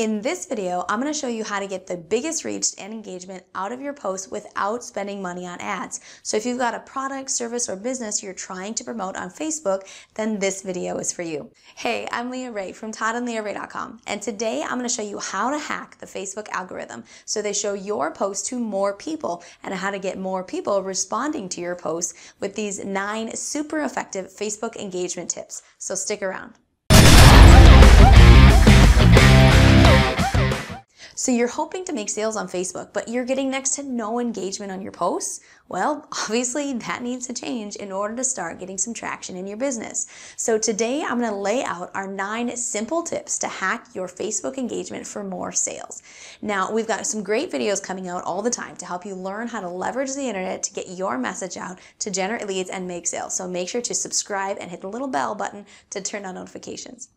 In this video, I'm going to show you how to get the biggest reach and engagement out of your posts without spending money on ads. So if you've got a product, service, or business you're trying to promote on Facebook, then this video is for you. Hey, I'm Leah Ray from ToddandLeahRay.com, and today I'm going to show you how to hack the Facebook algorithm so they show your posts to more people and how to get more people responding to your posts with these 9 super effective Facebook engagement tips. So stick around. So you're hoping to make sales on Facebook, but you're getting next to no engagement on your posts? Well, obviously that needs to change in order to start getting some traction in your business. So today I'm going to lay out our 9 simple tips to hack your Facebook engagement for more sales. Now, we've got some great videos coming out all the time to help you learn how to leverage the internet to get your message out to generate leads and make sales. So make sure to subscribe and hit the little bell button to turn on notifications.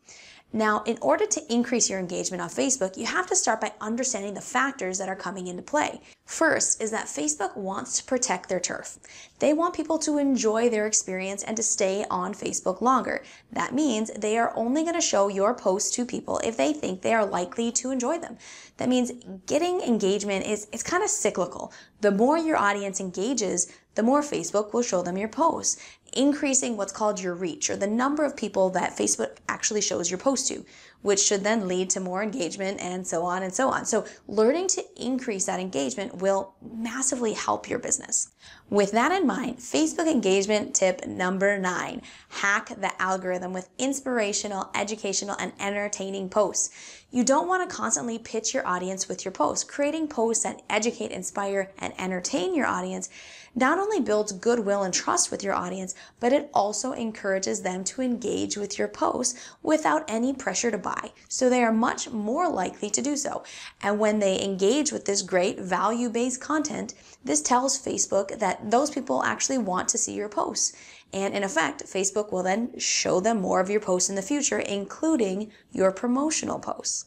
Now, in order to increase your engagement on Facebook, you have to start by understanding the factors that are coming into play. First is that Facebook wants to protect their turf. They want people to enjoy their experience and to stay on Facebook longer. That means they are only going to show your posts to people if they think they are likely to enjoy them. That means getting engagement it's kind of cyclical. The more your audience engages, the more Facebook will show them your posts, increasing what's called your reach, or the number of people that Facebook actually shows your post to, which should then lead to more engagement and so on and so on. So learning to increase that engagement will massively help your business. With that in mind, Facebook engagement tip number 9, hack the algorithm with inspirational, educational, and entertaining posts. You don't want to constantly pitch your audience with your posts. Creating posts that educate, inspire, and entertain your audience not only builds goodwill and trust with your audience, but it also encourages them to engage with your posts without any pressure to buy. So they are much more likely to do so. And when they engage with this great value-based content, this tells Facebook that those people actually want to see your posts. And in effect, Facebook will then show them more of your posts in the future, including your promotional posts.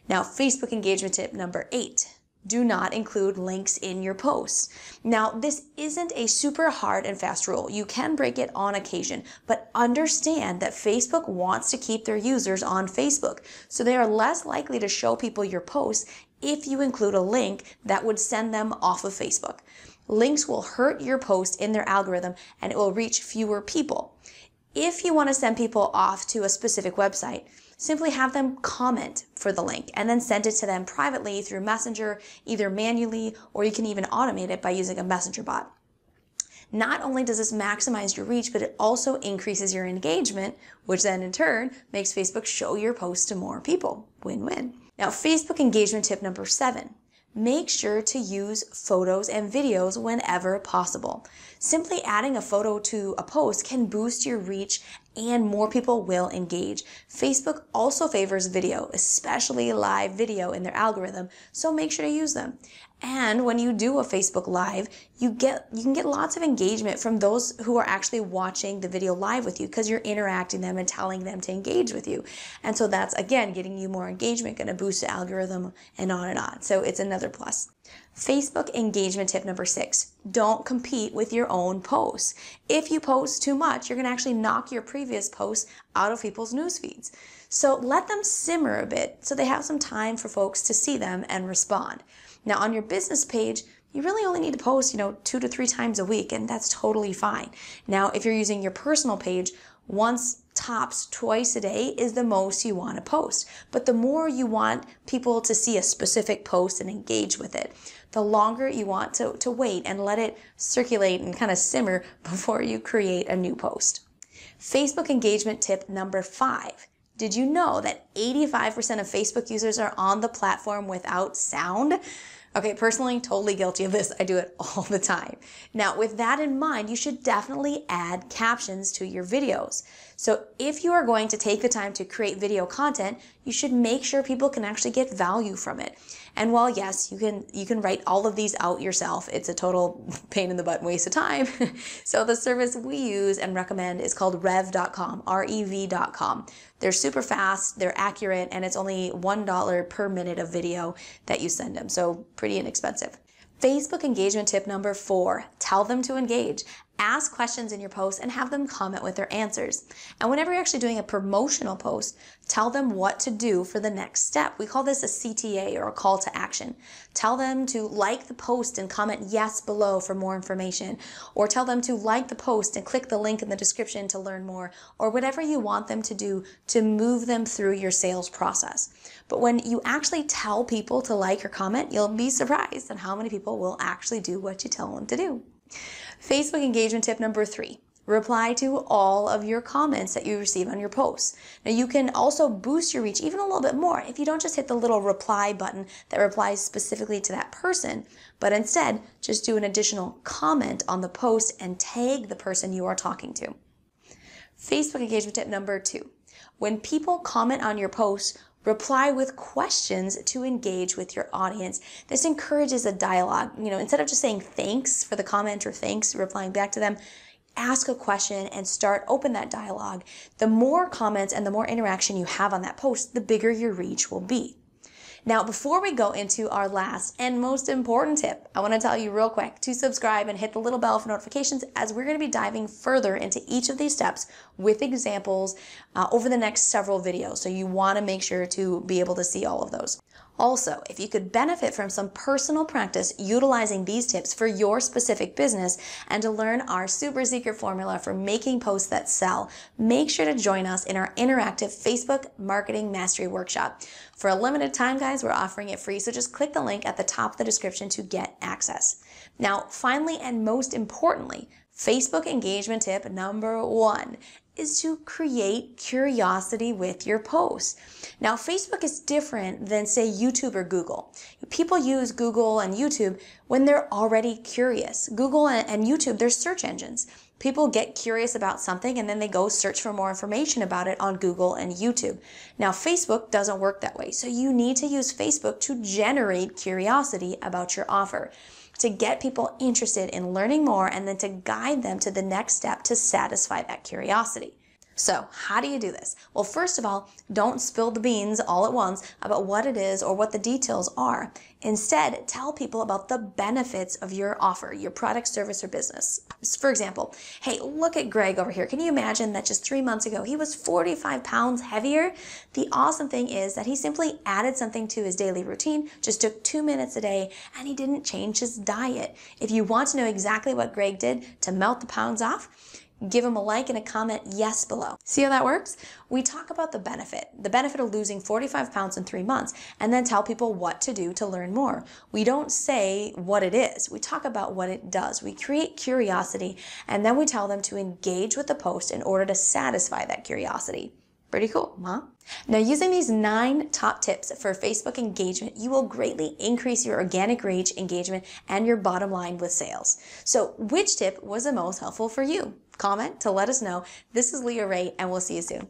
Now, Facebook engagement tip number 8. Do not include links in your posts. Now, this isn't a super hard and fast rule. You can break it on occasion, but understand that Facebook wants to keep their users on Facebook. So they are less likely to show people your posts if you include a link that would send them off of Facebook. Links will hurt your post in their algorithm and it will reach fewer people. If you want to send people off to a specific website, simply have them comment for the link and then send it to them privately through Messenger, either manually or you can even automate it by using a Messenger bot. Not only does this maximize your reach, but it also increases your engagement, which then in turn makes Facebook show your posts to more people. Win-win. Now, Facebook engagement tip number 7. Make sure to use photos and videos whenever possible. Simply adding a photo to a post can boost your reach and more people will engage. Facebook also favors video, especially live video in their algorithm, so make sure to use them. And when you do a Facebook Live, you can get lots of engagement from those who are actually watching the video live with you because you're interacting them and telling them to engage with you. And so that's, again, getting you more engagement, going to boost the algorithm and on and on. So it's another plus. Facebook engagement tip number 6. Don't compete with your own posts. If you post too much, you're going to actually knock your previous posts out of people's news feeds. So let them simmer a bit so they have some time for folks to see them and respond. Now, on your business page, you really only need to post, 2 to 3 times a week, and that's totally fine. Now, if you're using your personal page, once tops twice a day is the most you want to post. But the more you want people to see a specific post and engage with it, the longer you want to wait and let it circulate and kind of simmer before you create a new post. Facebook engagement tip number 5. Did you know that 85% of Facebook users are on the platform without sound? Okay, personally, totally guilty of this. I do it all the time. Now, with that in mind, you should definitely add captions to your videos. So if you are going to take the time to create video content, you should make sure people can actually get value from it. And while yes, you can write all of these out yourself, it's a total pain in the butt and waste of time. So the service we use and recommend is called rev.com, rev.com. They're super fast, they're accurate, and it's only $1 per minute of video that you send them. So pretty inexpensive. Facebook engagement tip number 4, tell them to engage. Ask questions in your post and have them comment with their answers. And whenever you're actually doing a promotional post, tell them what to do for the next step. We call this a CTA, or a call to action. Tell them to like the post and comment yes below for more information, or tell them to like the post and click the link in the description to learn more, or whatever you want them to do to move them through your sales process. But when you actually tell people to like or comment, you'll be surprised at how many people will actually do what you tell them to do. Facebook engagement tip number 3. Reply to all of your comments that you receive on your posts. Now you can also boost your reach even a little bit more if you don't just hit the little reply button that replies specifically to that person, but instead just do an additional comment on the post and tag the person you are talking to. Facebook engagement tip number 2. When people comment on your posts, reply with questions to engage with your audience. This encourages a dialogue. Instead of just saying thanks for the comment or thanks, replying back to them, ask a question and open that dialogue. The more comments and the more interaction you have on that post, the bigger your reach will be. Now, before we go into our last and most important tip, I want to tell you real quick to subscribe and hit the little bell for notifications, as we're going to be diving further into each of these steps with examples over the next several videos. So you want to make sure to be able to see all of those. Also, if you could benefit from some personal practice utilizing these tips for your specific business and to learn our super secret formula for making posts that sell, make sure to join us in our interactive Facebook Marketing Mastery Workshop. For a limited time, guys, we're offering it free, so just click the link at the top of the description to get access. Now, finally and most importantly, Facebook engagement tip number 1 is to create curiosity with your posts. Now, Facebook is different than, say, YouTube or Google. People use Google and YouTube when they're already curious. Google and YouTube, they're search engines. People get curious about something and then they go search for more information about it on Google and YouTube. Now, Facebook doesn't work that way. So you need to use Facebook to generate curiosity about your offer, to get people interested in learning more, and then to guide them to the next step to satisfy that curiosity. So how do you do this? Well, first of all, don't spill the beans all at once about what it is or what the details are. Instead, tell people about the benefits of your offer, your product, service, or business. For example, hey, look at Greg over here. Can you imagine that just 3 months ago, he was 45 pounds heavier? The awesome thing is that he simply added something to his daily routine, just took 2 minutes a day, and he didn't change his diet. If you want to know exactly what Greg did to melt the pounds off, give him a like and a comment yes below. See how that works? We talk about the benefit of losing 45 pounds in 3 months, and then tell people what to do to learn more. We don't say what it is. We talk about what it does. We create curiosity, and then we tell them to engage with the post in order to satisfy that curiosity. Pretty cool, huh? Now, using these 9 top tips for Facebook engagement, you will greatly increase your organic reach, engagement, and your bottom line with sales. So which tip was the most helpful for you? Comment to let us know. This is Leah Ray, and we'll see you soon.